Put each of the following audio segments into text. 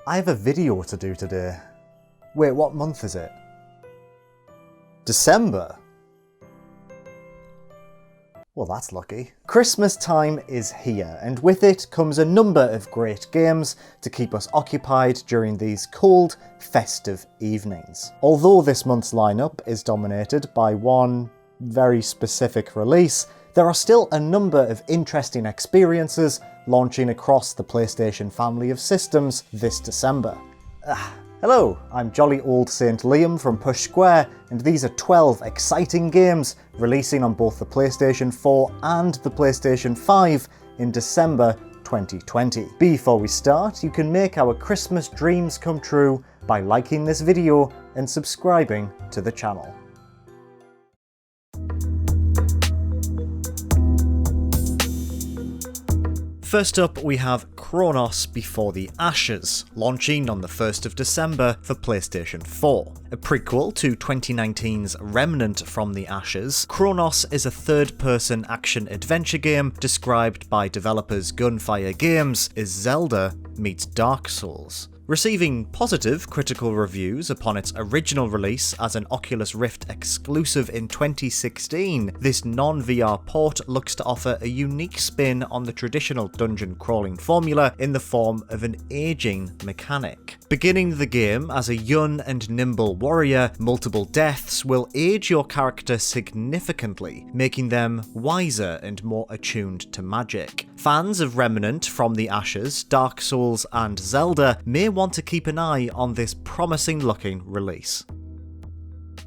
I have a video to do today. Wait, what month is it? December? Well, that's lucky. Christmas time is here, and with it comes a number of great games to keep us occupied during these cold, festive evenings. Although this month's lineup is dominated by one very specific release, there are still a number of interesting experiences launching across the PlayStation family of systems this December. Hello, I'm jolly old Saint Liam from Push Square, and these are 12 exciting games releasing on both the PlayStation 4 and the PlayStation 5 in December 2020. Before we start, you can make our Christmas dreams come true by liking this video and subscribing to the channel. First up, we have CHRONOS Before the Ashes, launching on the 1st of December for PlayStation 4. A prequel to 2019's Remnant from the Ashes, CHRONOS is a third-person action-adventure game described by developers Gunfire Games as Zelda meets Dark Souls. Receiving positive critical reviews upon its original release as an Oculus Rift exclusive in 2016, this non-VR port looks to offer a unique spin on the traditional dungeon crawling formula in the form of an aging mechanic. Beginning the game as a young and nimble warrior, multiple deaths will age your character significantly, making them wiser and more attuned to magic. Fans of Remnant from the Ashes, Dark Souls and Zelda may want to keep an eye on this promising looking release.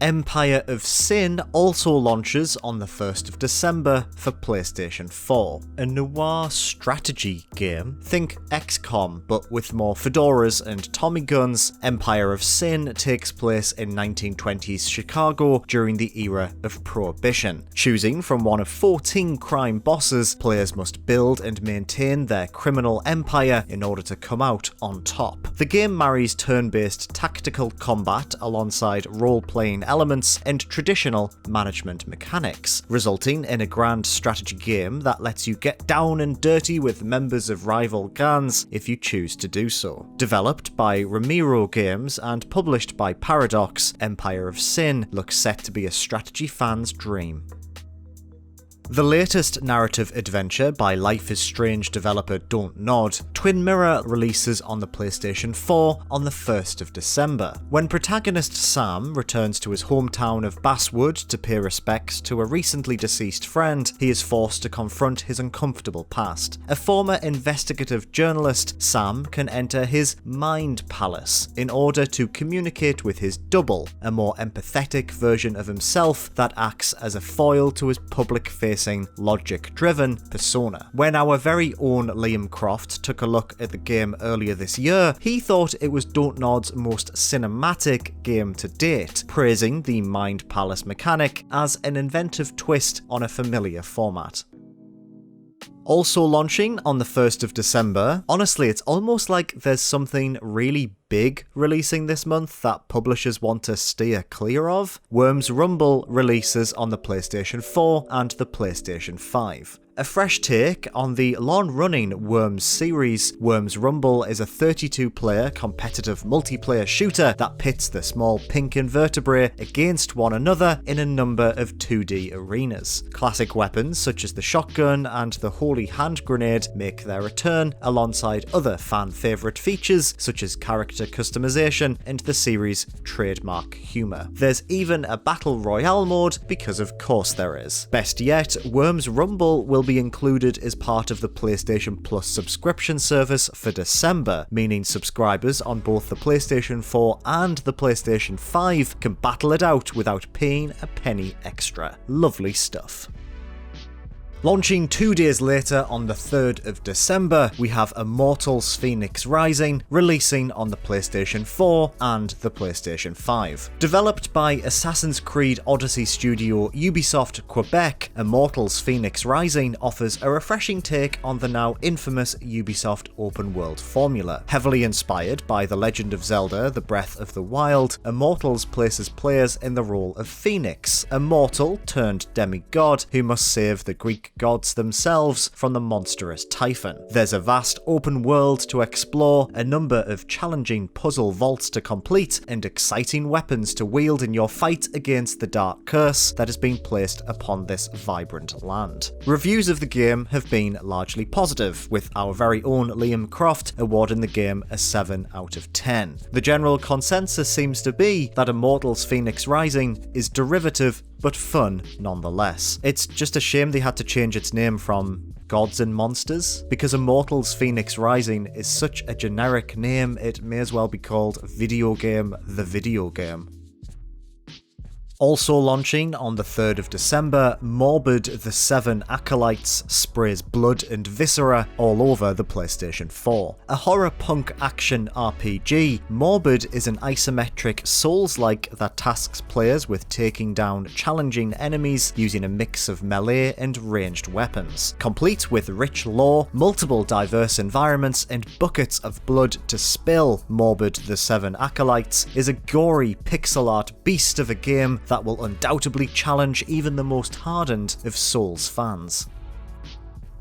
Empire of Sin also launches on the 1st of December for PlayStation 4. A noir strategy game, think XCOM but with more fedoras and Tommy guns, Empire of Sin takes place in 1920s Chicago during the era of Prohibition. Choosing from one of 14 crime bosses, players must build and maintain their criminal empire in order to come out on top. The game marries turn-based tactical combat alongside role-playing elements and traditional management mechanics, resulting in a grand strategy game that lets you get down and dirty with members of rival gangs if you choose to do so. Developed by Ramiro Games and published by Paradox, Empire of Sin looks set to be a strategy fan's dream. The latest narrative adventure by Life is Strange developer Don't Nod, Twin Mirror, releases on the PlayStation 4 on the 1st of December. When protagonist Sam returns to his hometown of Basswood to pay respects to a recently deceased friend, he is forced to confront his uncomfortable past. A former investigative journalist, Sam can enter his mind palace in order to communicate with his double, a more empathetic version of himself that acts as a foil to his public-facing logic-driven persona. When our very own Liam Croft took a look at the game earlier this year, he thought it was Don't Nod's most cinematic game to date, praising the Mind Palace mechanic as an inventive twist on a familiar format. Also launching on the 1st of December, honestly it's almost like there's something really big releasing this month that publishers want to steer clear of. Worms Rumble releases on the PlayStation 4 and the PlayStation 5. A fresh take on the long-running Worms series, Worms Rumble is a 32-player competitive multiplayer shooter that pits the small pink invertebrate against one another in a number of 2D arenas. Classic weapons such as the shotgun and the holy hand grenade make their return alongside other fan-favourite features such as character customization and the series' trademark humour. There's even a battle royale mode because of course there is. Best yet, Worms Rumble will be included as part of the PlayStation Plus subscription service for December, meaning subscribers on both the PlayStation 4 and the PlayStation 5 can battle it out without paying a penny extra. Lovely stuff. Launching 2 days later on the 3rd of December, we have IMMORTALS FENYX Rising, releasing on the PlayStation 4 and the PlayStation 5. Developed by Assassin's Creed Odyssey studio Ubisoft Quebec, IMMORTALS FENYX Rising offers a refreshing take on the now infamous Ubisoft open world formula. Heavily inspired by The Legend of Zelda: The Breath of the Wild, IMMORTALS places players in the role of Phoenix, a mortal turned demigod who must save the Greek Greek gods themselves from the monstrous Typhon. There's a vast open world to explore, a number of challenging puzzle vaults to complete, and exciting weapons to wield in your fight against the dark curse that has been placed upon this vibrant land. Reviews of the game have been largely positive, with our very own Liam Croft awarding the game a 7 out of 10. The general consensus seems to be that Immortals FENYX Rising is derivative but fun nonetheless. It's just a shame they had to change its name from Gods and Monsters, because Immortals FENYX Rising is such a generic name it may as well be called Video Game the Video Game. Also launching on the 3rd of December, MORBID the 7 Acolytes sprays blood and viscera all over the PlayStation 4. A horror punk action RPG, MORBID is an isometric Souls-like that tasks players with taking down challenging enemies using a mix of melee and ranged weapons. Complete with rich lore, multiple diverse environments, and buckets of blood to spill, MORBID the 7 Acolytes is a gory pixel art beast of a game that will undoubtedly challenge even the most hardened of Souls fans.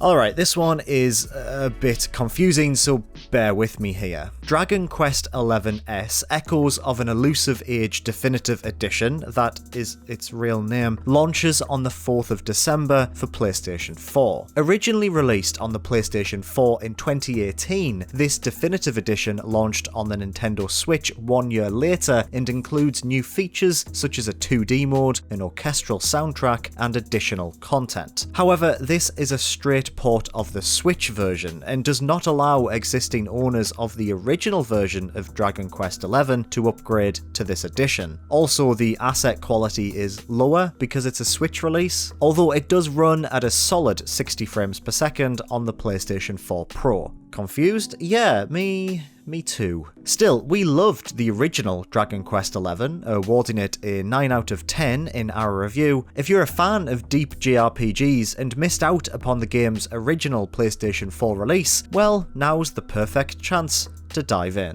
Alright, this one is a bit confusing, so bear with me here. Dragon Quest XI's Echoes of an Elusive Age Definitive Edition, that is its real name, launches on the 4th of December for PlayStation 4. Originally released on the PlayStation 4 in 2018, this Definitive Edition launched on the Nintendo Switch 1 year later and includes new features such as a 2D mode, an orchestral soundtrack, and additional content. However, this is a straight port of the Switch version and does not allow existing owners of the original version of Dragon Quest XI to upgrade to this edition. Also, the asset quality is lower because it's a Switch release, although it does run at a solid 60 frames per second on the PlayStation 4 Pro. Confused? Yeah, me too. Still, we loved the original Dragon Quest XI, awarding it a 9 out of 10 in our review. If you're a fan of deep JRPGs and missed out upon the game's original PlayStation 4 release, well, now's the perfect chance to dive in.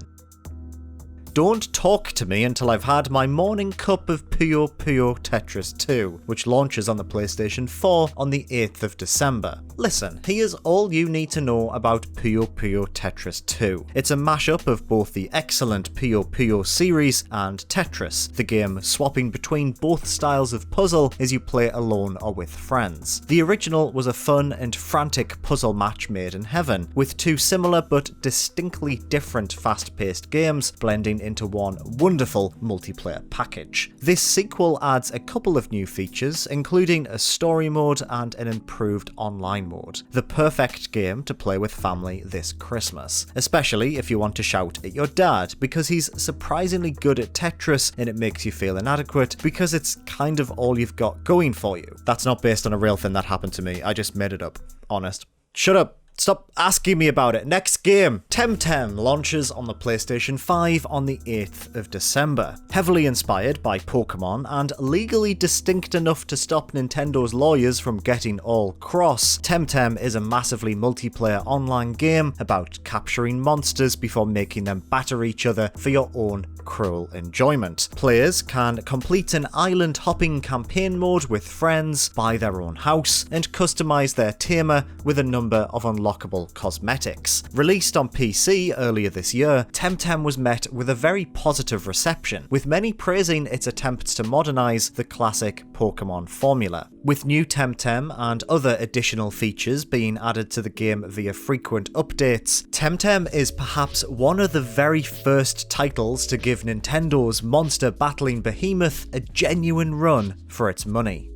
Don't talk to me until I've had my morning cup of PUYO Tetris 2, which launches on the PlayStation 4 on the 8th of December. Listen, here's all you need to know about PUYO Tetris 2. It's a mashup of both the excellent PUYO series and Tetris, the game swapping between both styles of puzzle as you play alone or with friends. The original was a fun and frantic puzzle match made in heaven, with two similar but distinctly different fast-paced games blending into one wonderful multiplayer package. This sequel adds a couple of new features, including a story mode and an improved online mode. The perfect game to play with family this Christmas, especially if you want to shout at your dad, because he's surprisingly good at Tetris and it makes you feel inadequate because it's kind of all you've got going for you. That's not based on a real thing that happened to me, I just made it up. Honest. Shut up! Stop asking me about it. Next game. Temtem launches on the PlayStation 5 on the 8th of December. Heavily inspired by Pokemon and legally distinct enough to stop Nintendo's lawyers from getting all cross, Temtem is a massively multiplayer online game about capturing monsters before making them batter each other for your own cruel enjoyment. Players can complete an island hopping campaign mode with friends, buy their own house, and customize their tamer with a number of unlockable cosmetics. Released on PC earlier this year, Temtem was met with a very positive reception, with many praising its attempts to modernize the classic Pokemon formula. With new Temtem and other additional features being added to the game via frequent updates, Temtem is perhaps one of the very first titles to give Nintendo's monster battling behemoth a genuine run for its money.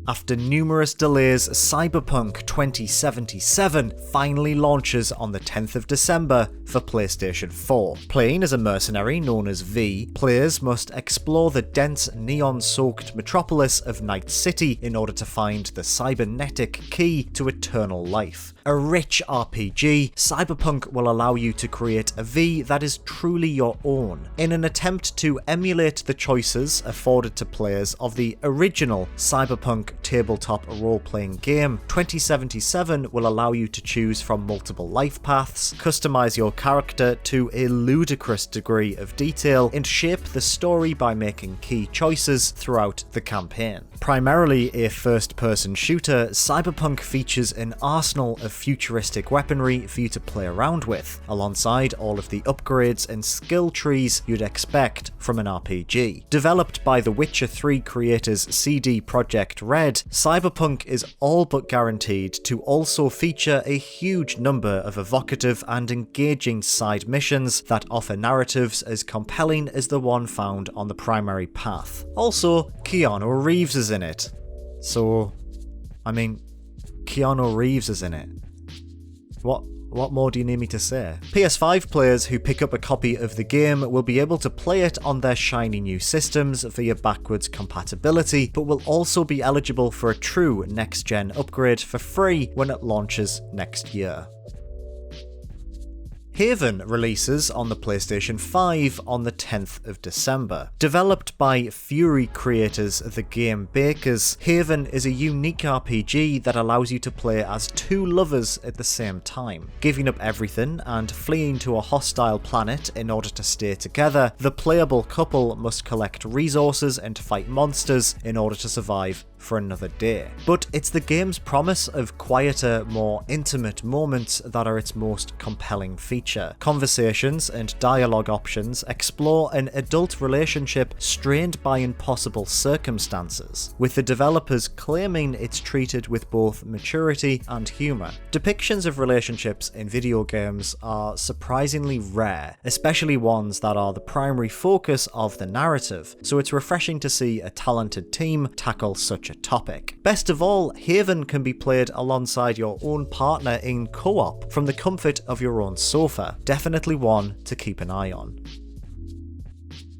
After numerous delays, CYBERPUNK 2077 finally launches on the 10th of December for PlayStation 4. Playing as a mercenary known as V, players must explore the dense neon-soaked metropolis of Night City in order to find the cybernetic key to eternal life. A rich RPG, CYBERPUNK will allow you to create a V that is truly your own, in an attempt to emulate the choices afforded to players of the original CYBERPUNK tabletop role-playing game. 2077 will allow you to choose from multiple life paths, customize your character to a ludicrous degree of detail and shape the story by making key choices throughout the campaign. Primarily a first-person shooter, Cyberpunk features an arsenal of futuristic weaponry for you to play around with, alongside all of the upgrades and skill trees you'd expect from an RPG. Developed by the Witcher 3 creators CD Projekt Red, Cyberpunk is all but guaranteed to also feature a huge number of evocative and engaging side missions that offer narratives as compelling as the one found on the primary path. Also, Keanu Reeves is in it. So, I mean, Keanu Reeves is in it. What more do you need me to say? PS5 players who pick up a copy of the game will be able to play it on their shiny new systems via backwards compatibility, but will also be eligible for a true next-gen upgrade for free when it launches next year. Haven releases on the PlayStation 5 on the 10th of December. Developed by Fury creators The Game Bakers, Haven is a unique RPG that allows you to play as two lovers at the same time. Giving up everything and fleeing to a hostile planet in order to stay together, the playable couple must collect resources and fight monsters in order to survive for another day. But it's the game's promise of quieter, more intimate moments that are its most compelling feature. Conversations and dialogue options explore an adult relationship strained by impossible circumstances, with the developers claiming it's treated with both maturity and humour. Depictions of relationships in video games are surprisingly rare, especially ones that are the primary focus of the narrative, so it's refreshing to see a talented team tackle such a topic. Best of all, Haven can be played alongside your own partner in co-op from the comfort of your own sofa. Definitely one to keep an eye on.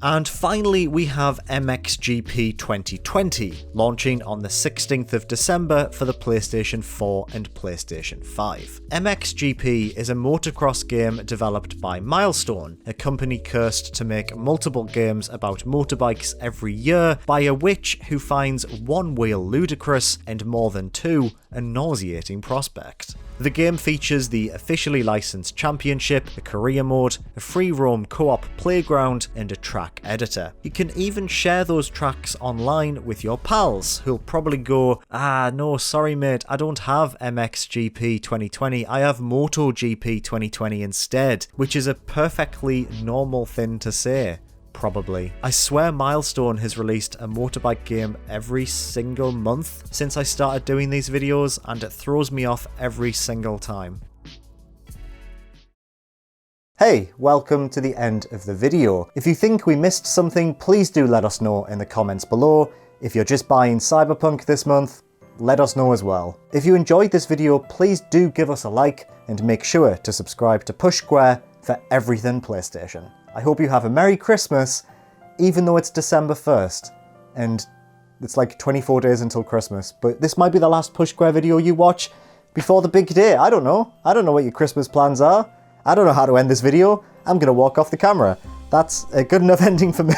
And finally, we have MXGP 2020, launching on the 16th of December for the PlayStation 4 and PlayStation 5. MXGP is a motocross game developed by Milestone, a company cursed to make multiple games about motorbikes every year by a witch who finds one wheel ludicrous and more than two a nauseating prospect. The game features the officially licensed championship, a career mode, a free roam co-op playground, and a track editor. You can even share those tracks online with your pals, who'll probably go, no, sorry mate, I don't have MXGP 2020, I have MotoGP 2020 instead, which is a perfectly normal thing to say. Probably. I swear Milestone has released a motorbike game every single month since I started doing these videos, and it throws me off every single time. Hey, welcome to the end of the video. If you think we missed something, please do let us know in the comments below. If you're just buying Cyberpunk this month, let us know as well. If you enjoyed this video, please do give us a like and make sure to subscribe to Push Square for everything PlayStation. I hope you have a Merry Christmas, even though it's December 1st, and it's like 24 days until Christmas, but this might be the last Push Square video you watch before the big day. I don't know. I don't know what your Christmas plans are. I don't know how to end this video. I'm gonna walk off the camera. That's a good enough ending for me.